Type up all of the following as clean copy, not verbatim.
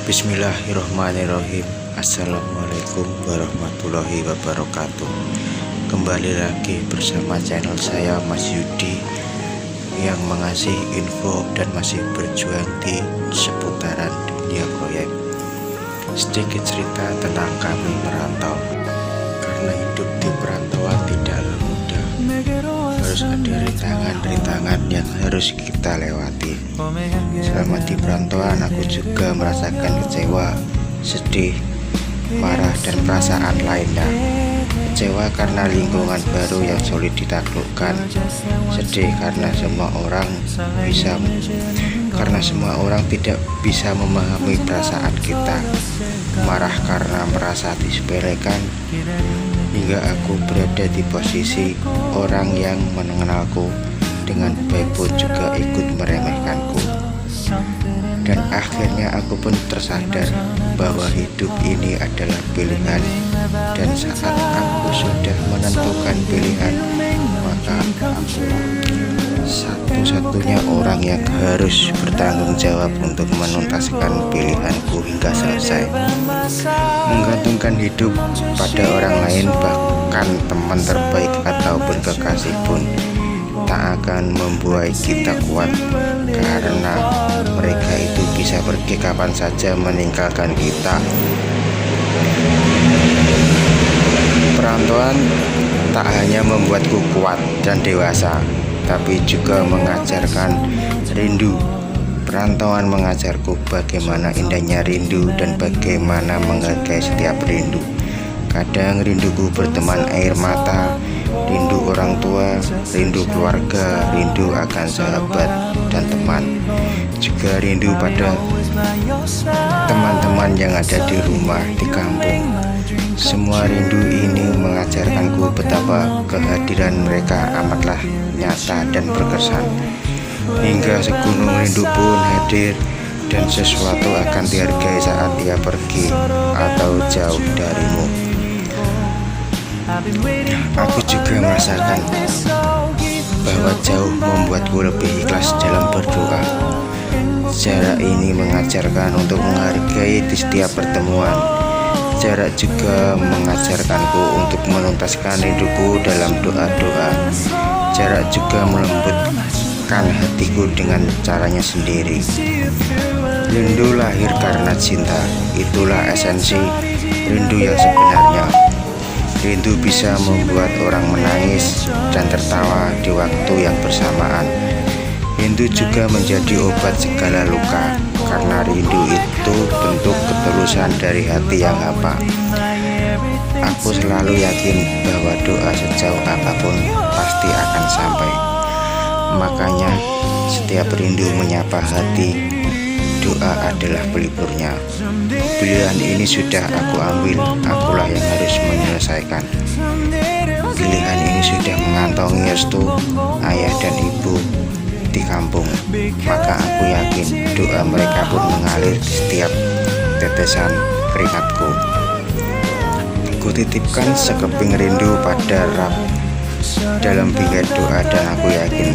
Bismillahirrohmanirrohim. Assalamualaikum warahmatullahi wabarakatuh. Kembali lagi bersama channel saya Mas Yudi yang mengasih info dan masih berjuang di seputaran dunia proyek. Sedikit cerita tentang kami merantau. Karena hidup di perantauan tidaklah mudah, harus ada rintangan-rintangan yang harus kita lewati. Selama di perantauan aku juga merasakan kecewa, sedih, marah, dan perasaan lainnya. Kecewa karena lingkungan baru yang sulit ditaklukkan. Sedih karena semua orang tidak bisa memahami perasaan kita. Marah karena merasa disepelekan, hingga aku berada di posisi orang yang mengenalku dengan baik pun juga ikut meremehkanku. Dan akhirnya aku pun tersadar bahwa hidup ini adalah pilihan, dan saat aku sudah menentukan pilihan, maka aku satu-satunya orang yang harus bertanggung jawab untuk menuntaskan pilihanku hingga selesai. Menggantungkan hidup pada orang lain, bahkan teman terbaik ataupun kekasih pun tak akan membuat kita kuat, karena mereka itu bisa pergi kapan saja meninggalkan kita. Perantauan tak hanya membuatku kuat dan dewasa, tapi juga mengajarkan rindu. Perantauan mengajarku bagaimana indahnya rindu dan bagaimana menghargai setiap rindu. Kadang rinduku berteman air mata, rindu orang tua, rindu keluarga, rindu akan sahabat dan teman. Juga rindu pada teman-teman yang ada di rumah, di kampung. Semua rindu ini mengajarkanku betapa kehadiran mereka amatlah nyata dan berkesan. Hingga segunung rindu pun hadir, dan sesuatu akan dihargai saat dia pergi atau jauh darimu. Aku juga merasakan bahwa jauh membuatku lebih ikhlas dalam berdoa. Jarak ini mengajarkan untuk menghargai di setiap pertemuan. Jarak juga mengajarkanku untuk menuntaskan rinduku dalam doa-doa. Jarak juga melembutkan hatiku dengan caranya sendiri. Rindu lahir karena cinta, itulah esensi rindu yang sebenarnya. Rindu bisa membuat orang menangis dan tertawa di waktu yang bersamaan. Rindu juga menjadi obat segala luka, karena rindu itu bentuk ketulusan dari hati yang hampa. Aku selalu yakin bahwa doa sejauh apapun pasti akan sampai. Makanya setiap rindu menyapa hati, doa adalah peliburnya. Pilihan ini sudah aku ambil, akulah yang harus menyelesaikan. Pilihan ini sudah mengantongi restu ayah dan ibu di kampung, maka aku yakin doa mereka pun mengalir di setiap tetesan keringatku. Ku titipkan sekeping rindu pada Rab dalam bingkai doa, dan aku yakin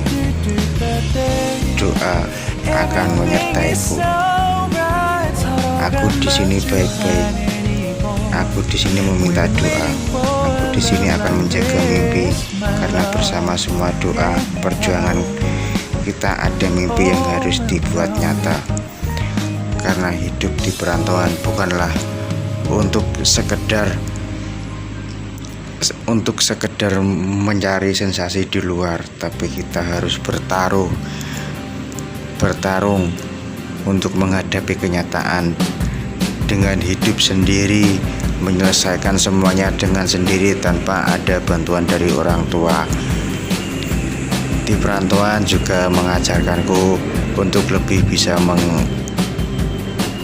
doa akan menyertaiku. Aku di sini baik-baik. Aku di sini meminta doa. Aku di sini akan menjaga mimpi, karena bersama semua doa perjuangan kita ada mimpi yang harus dibuat nyata. Karena hidup di perantauan bukanlah untuk sekedar mencari sensasi di luar, tapi kita harus bertarung untuk menghadapi kenyataan dengan hidup sendiri, menyelesaikan semuanya dengan sendiri tanpa ada bantuan dari orang tua. Di perantauan juga mengajarkanku untuk lebih bisa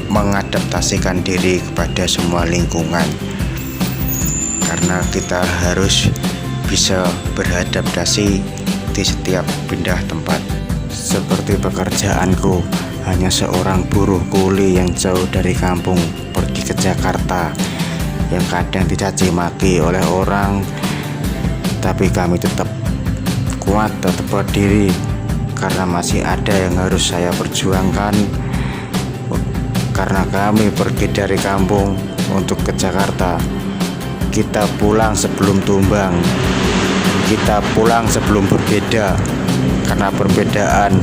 mengadaptasikan diri kepada semua lingkungan, karena kita harus bisa beradaptasi di setiap pindah tempat. Seperti pekerjaanku, hanya seorang buruh kuli yang jauh dari kampung pergi ke Jakarta, yang kadang dicaci maki oleh orang, tapi kami tetap kuat, tetap berdiri, karena masih ada yang harus saya perjuangkan. karena kami pergi dari kampung untuk ke Jakarta. Kita pulang sebelum tumbang, kita pulang sebelum berbeda, karena perbedaan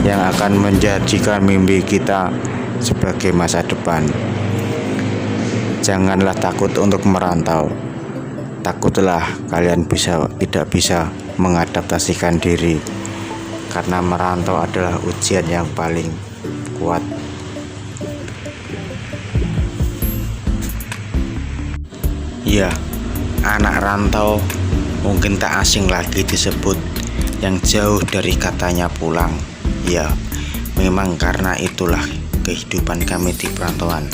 yang akan menjadikan mimpi kita sebagai masa depan. Janganlah takut untuk merantau. Takutlah kalian tidak bisa mengadaptasikan diri, karena merantau adalah ujian yang paling kuat. Ya, anak rantau mungkin tak asing lagi disebut yang jauh dari katanya pulang. Ya, memang karena itulah kehidupan kami di perantauan.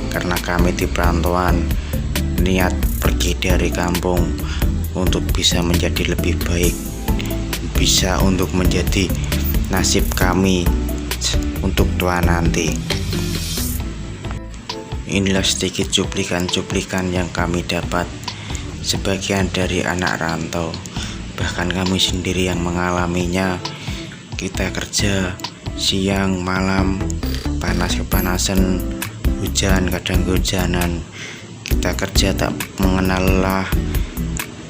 Karena kami di perantauan niat pergi dari kampung untuk bisa menjadi lebih baik, bisa untuk menjadi nasib kami untuk tua nanti. Inilah sedikit cuplikan-cuplikan yang kami dapat sebagian dari anak rantau, bahkan kami sendiri yang mengalaminya. Kita kerja siang malam, panas kepanasan, hujan kadang kehujanan. Kita kerja tak mengenal lelah.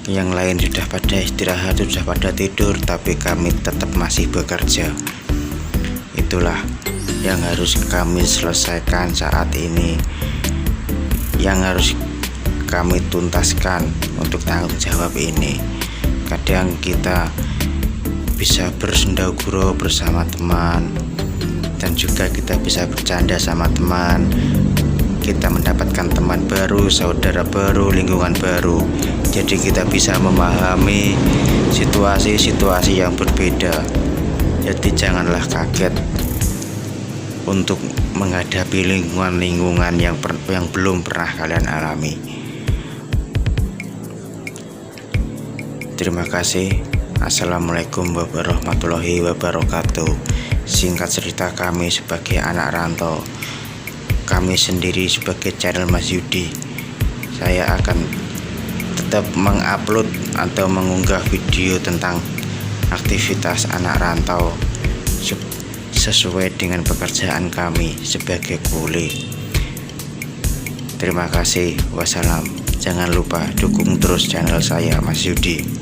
Yang lain sudah pada istirahat, sudah pada tidur, tapi kami tetap masih bekerja. Itulah yang harus kami selesaikan saat ini, yang harus kami tuntaskan untuk tanggung jawab ini. Kadang kita bisa bersenda gurau bersama teman, dan juga kita bisa bercanda sama teman. Kita mendapatkan teman baru, saudara baru, lingkungan baru. Jadi kita bisa memahami situasi-situasi yang berbeda. Jadi janganlah kaget untuk menghadapi lingkungan-lingkungan yang belum pernah kalian alami. Terima kasih. Assalamualaikum warahmatullahi wabarakatuh. Singkat cerita kami sebagai anak rantau, kami sendiri sebagai channel Mas Yudi, saya akan tetap mengupload atau mengunggah video tentang aktivitas anak rantau sesuai dengan pekerjaan kami sebagai kuli. Terima kasih. Wassalam. Jangan lupa dukung terus channel saya Mas Yudi.